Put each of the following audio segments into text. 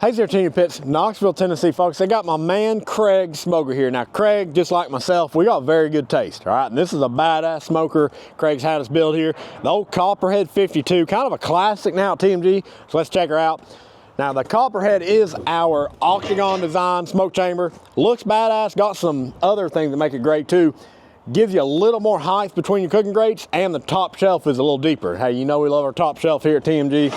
Hey there, TMG Pits, Knoxville, Tennessee, folks. I got my man Craig smoker here. Now, Craig, just like myself, we got very good taste, all right? And this is a badass smoker Craig's had us build here. The Ol Copperhead 52, kind of a classic now at TMG, so let's check her out. Now, the Copperhead is our octagon design smoke chamber. Looks badass, got some other things that make it great too. Gives you a little more height between your cooking grates, and the top shelf is a little deeper. Hey, you know we love our top shelf here at TMG.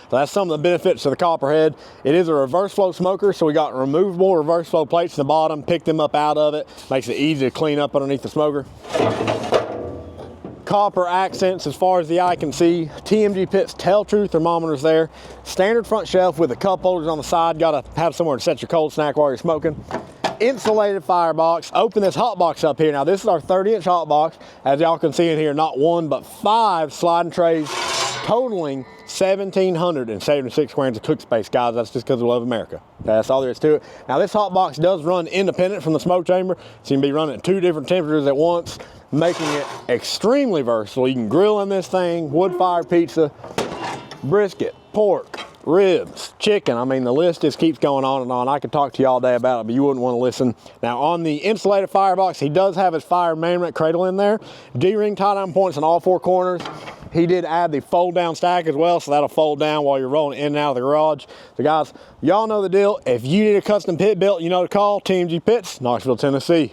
So that's some of the benefits of the Copperhead. It is a reverse flow smoker, so we got removable reverse flow plates in the bottom, pick them up out of it. Makes it easy to clean up underneath the smoker. Copper accents as far as the eye can see. TMG Pits Tell True thermometers there. Standard front shelf with the cup holders on the side. Gotta have somewhere to set your cold snack while you're smoking. Insulated firebox. Open this hot box up here. Now this is our 30-inch hot box. As y'all can see in here, not one but 5 sliding trays, totaling 1,776 grams of cook space, guys. That's just because we love America. Okay, that's all there is to it. Now this hot box does run independent from the smoke chamber, so you can be running at 2 different temperatures at once, making it extremely versatile. You can grill in this thing, wood-fired pizza, brisket, pork, ribs, chicken. I mean, the list just keeps going on and on. I could talk to you all day about it, but you wouldn't want to listen. Now, on the insulated firebox, he does have his fire management cradle in there. D-ring tie-down points on all 4 corners. He did add the fold-down stack as well, so that'll fold down while you're rolling in and out of the garage. So, guys, y'all know the deal. If you need a custom pit built, you know to call TMG Pits, Knoxville, Tennessee.